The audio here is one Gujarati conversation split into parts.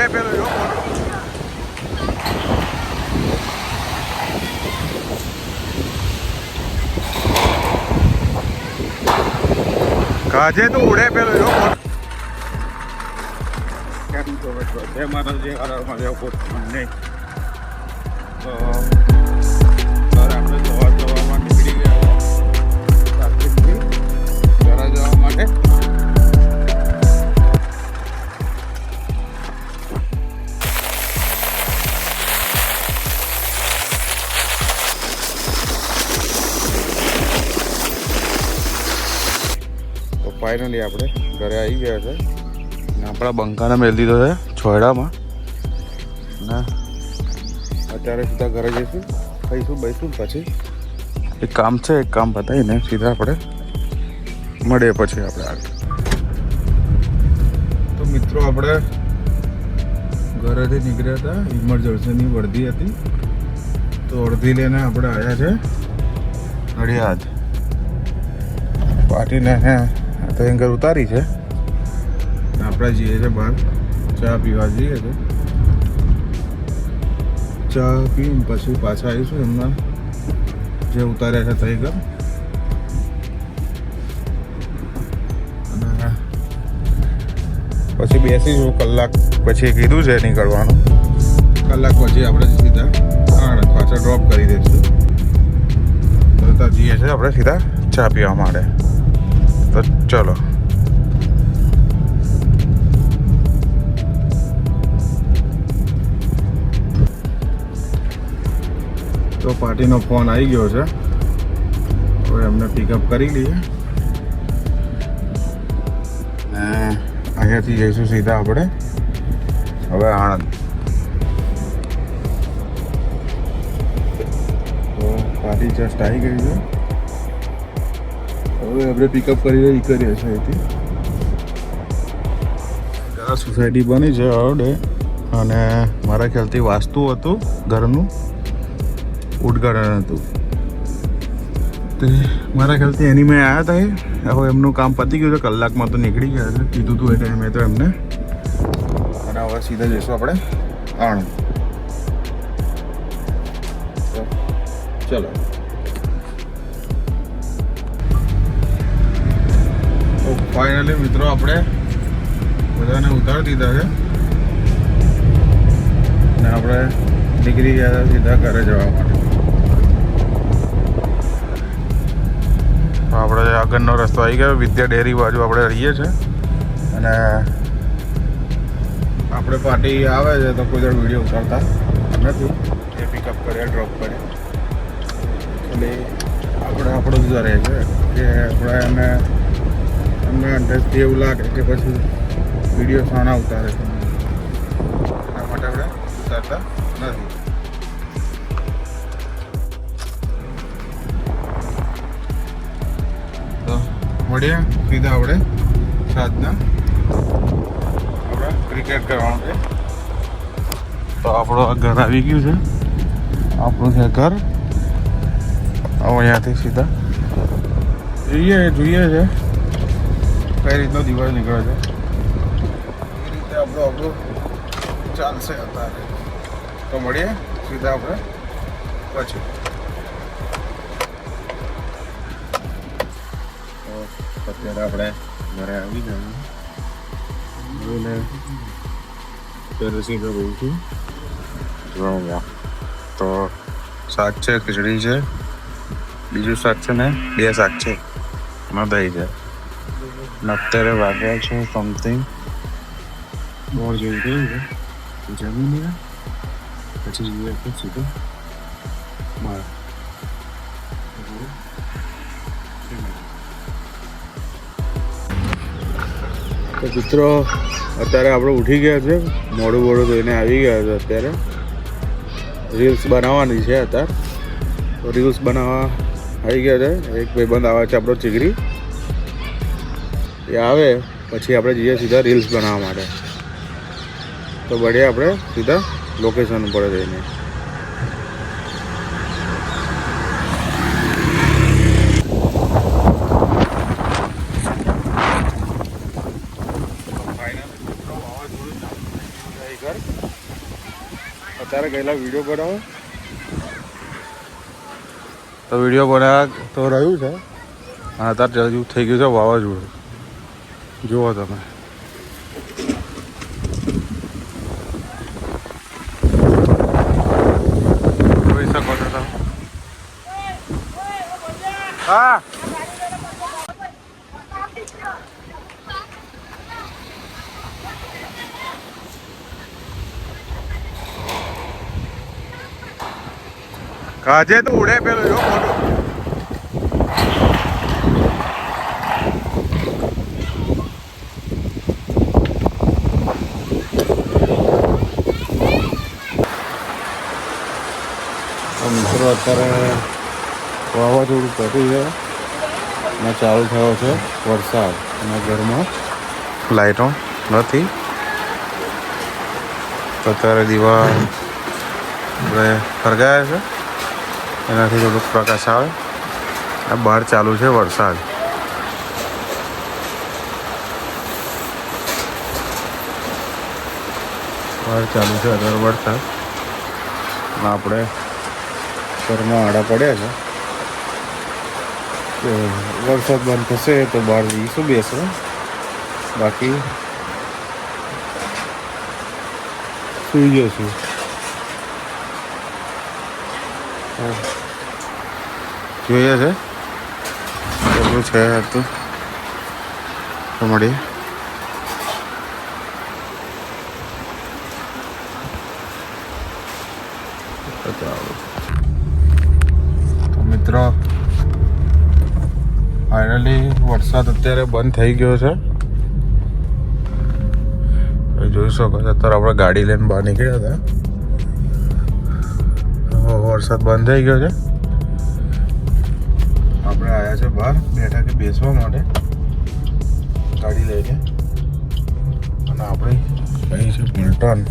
પેલો જો કાજે તો ઉડે પેલો જો કેમ તો છે મારા જે આરામમાં જેવો કોઈ નહીં તો સર આપણે જવામાં નીકળી ગયા ટ્રાફિકથી જરા જવા માટે તો ફાઇનલી આપણે ઘરે આવી ગયા છે ને આપણા બંકાને મેળ દીધો છે છોયડામાં ને અત્યારે સીધા ઘરે જઈશું ખાઈશું બેસીશું પછી એક કામ છે એક કામ પતાવીને સીધા આપણે મળીએ પછી આપણે આગળ તો મિત્રો આપણે ઘરેથી નીકળ્યા હતા ઇમરજન્સીની વર્દી હતી તો અડધી લઈને આપણે આવ્યા છે નડિયાદ પાર્ટીને તૈયાર ઉતારી છે આપણે જઈએ છીએ બહાર ચા પીવા જઈએ છીએ ચા પીને પછી પાછા આવીશું એમના જે ઉતાર્યા છે તૈયાર અને પછી બેસીશું કલાક પછી કીધું છે નીકળવાનું કલાક પછી આપણે સીધા આણંદ પાછા ડ્રોપ કરી દઈશું તો ત્યાં જઈએ છીએ આપણે સીધા ચા પીવા માટે તો ચલો તો પાર્ટીનો ફોન આવી ગયો છે હવે એમને પિકઅપ કરી લઈએ ને અહીંયાથી જઈશું સીધા આપણે હવે આણંદ તો પાર્ટી જસ્ટ આવી ગઈ છે હવે આપણે પિકઅપ કરીએ છીએ અહીંથી સોસાયટી બની છે આવડે અને મારા ખ્યાલથી વાસ્તુ હતું ઘરનું ઉદ્ઘાટન હતું તે મારા ખ્યાલથી એની મેં આવ્યા હતા હવે એમનું કામ પતી ગયું છે કલાકમાં તો નીકળી ગયા છે કીધું હતું એ ટાઈમે તો એમને અને હવે સીધા જઈશું આપણે આણંદ ચલો તો ફાઇનલી મિત્રો આપણે બધાને ઉતારી દીધા છે અને આપણે નીકળી ગયા હતા સીધા ઘરે જવા માટે આપણે આગળનો રસ્તો આવી ગયો વિદ્યા ડેરી બાજુ આપણે રહીએ છીએ અને આપણે પાર્ટી આવે છે તો કોઈ દર વિડીયો ઉતારતા નથી એ પિકઅપ કરે ડ્રોપ કરે એટલે આપણે આપણું જ રહે છે કે આપણે એમને અંદાજથી એવું લાગે કે પછી વિડીયો સાણા ઉતારે છે એના માટે આપણે ઉતારતા નથી મળીએ સીધા આપણે સાંજના આપણે ક્રિકેટ કરવાનું છે તો આપણું આ ઘર આવી ગયું છે આપણું છે ઘર અહીંયાથી સીધા જોઈએ છે કઈ રીતનો દિવસ નીકળે છે એ રીતે આપણું ચાલશે અત્યારે તો મળીએ સીધા આપણે પછી અત્યારે આપણે ઘરે આવી ગયા પેરેસી કરું છું તો શાક છે ખીચડી છે બીજું શાક છે ને 2 શાક છે એમાં દહીં છે અને અત્યારે વાગ્યા છે સમથિંગ બોર જેવું થયું છે જમી લે પછી જોઈએ તો સીધું બહાર તો મિત્રો અત્યારે આપણે ઉઠી ગયા છે મોડું ધોઈને આવી ગયા છે અત્યારે રીલ્સ બનાવવાની છે અત્યારે તો રીલ્સ બનાવવા આવી ગયા છે એક ભાઈબંધ આવે છે આપણો ચીગરી એ આવે પછી આપણે જઈએ સીધા રીલ્સ બનાવવા માટે તો બઢિયા આપણે સીધા લોકેશન ઉપર જઈને શિખર અત્યારે ગયેલા વિડીયો બનાવો તો વિડીયો બનાવવા તો રહ્યું છે અને અત્યારે હજુ થઈ ગયું છે વાવાઝોડું. જુઓ તમે જોઈ શકો છો તમે. હા કાજે તો ઉડે પેલો જો મોટો. મિત્રો અત્યારે વાવાઝોડું પતી છે અને ચાલુ થયો છે વરસાદ અને ઘરમાં લાઈટો નથી. અત્યારે દીવા આપણે ફરગાયા છે એનાથી થોડુંક પ્રકાશ આવે અને બહાર ચાલુ છે વરસાદ. બહાર ચાલુ છે અત્યારે વરસાદ અને આપણે ઘરમાં આડા પડ્યા છે. વરસાદ બંધ થશે તો બહાર જઈશું બેસવા, બાકી સુઈ જઈશું. જોઈએ છે કેટલું છે હતું તો મળીએ. તો મિત્રો ફાઇનલી વરસાદ અત્યારે બંધ થઈ ગયો છે. જોઈ શકો છો અત્યારે આપણે ગાડી લઈને બહાર નીકળ્યા હતા. વરસાદ બંધ થઈ ગયો છે. આપણે આવ્યા છે બહાર બેઠા કે બેસવા માટે ગાડી લઈને અને આપણે અહીં છે પલટન.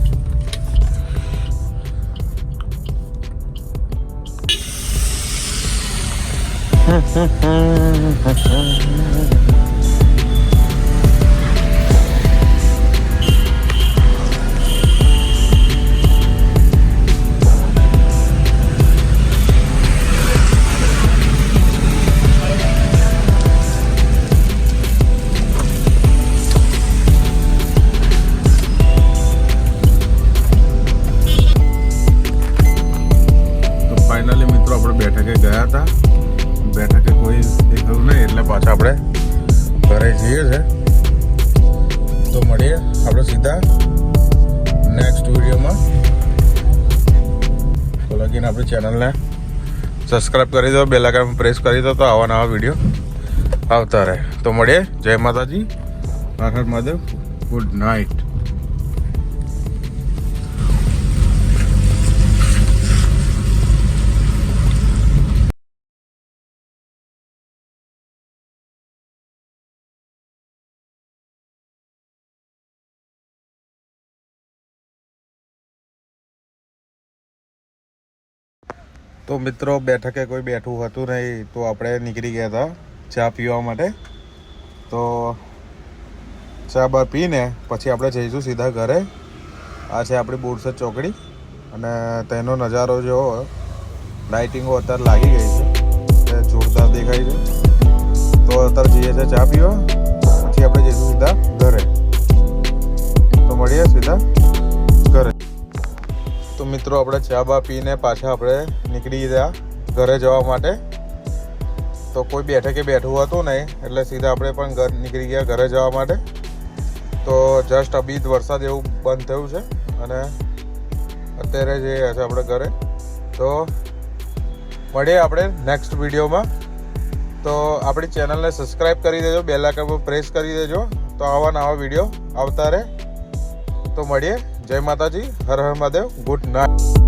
ફાઇનલી મિત્રો આપણે બેઠકે ગયા હતા. બેઠકે કોઈ દેખાયું નહીં એટલે પાછા આપણે ઘરે જઈએ છે. તો મળીએ આપણે સીધા નેક્સ્ટ વિડીયોમાં. તો લગીને આપણી ચેનલને સબસ્ક્રાઈબ કરી દો, બેલ આઇકન પ્રેસ કરી દો તો આવા નવા વિડીયો આવતા રહે. તો મળીએ. જય માતાજી, હર હર મહાદેવ, ગુડ નાઇટ. તો મિત્રો બેઠકે કોઈ બેઠું હતું નહીં તો આપણે નીકળી ગયા હતા ચા પીવા માટે. તો ચા બા પીને પછી આપણે જઈશું સીધા ઘરે. આ છે આપણી બોરસદ ચોકડી અને તેનો નજારો જેવો લાઇટિંગો અત્યારે લાગી ગઈ છે, જોરદાર દેખાય છે. તો અત્યારે જઈએ છીએ ચા પીવા, પછી આપણે જઈશું સીધા ઘરે. તો મળીએ સીધા ઘરે. તો મિત્રો આપણે ચા બા પીને પાછા આપણે નીકળી ગયા ઘરે જવા માટે. તો કોઈ બેઠકે બેઠું હતું નહીં એટલે સીધા આપણે પણ ઘર નીકળી ગયા ઘરે જવા માટે. તો જસ્ટ અબી વરસાદ એવું બંધ થયું છે અને અત્યારે જઈએ છે આપણે ઘરે. તો મળીએ આપણે નેક્સ્ટ વિડીયોમાં. તો આપણી ચેનલને સબસ્ક્રાઈબ કરી દેજો, બેલ આઇકન પર પ્રેસ કરી દેજો તો આવા નવા વિડીયો આવતા રહે. તો મળીએ. જય માતાજી, હર હર મહાદેવ, ગુડ નાઇટ.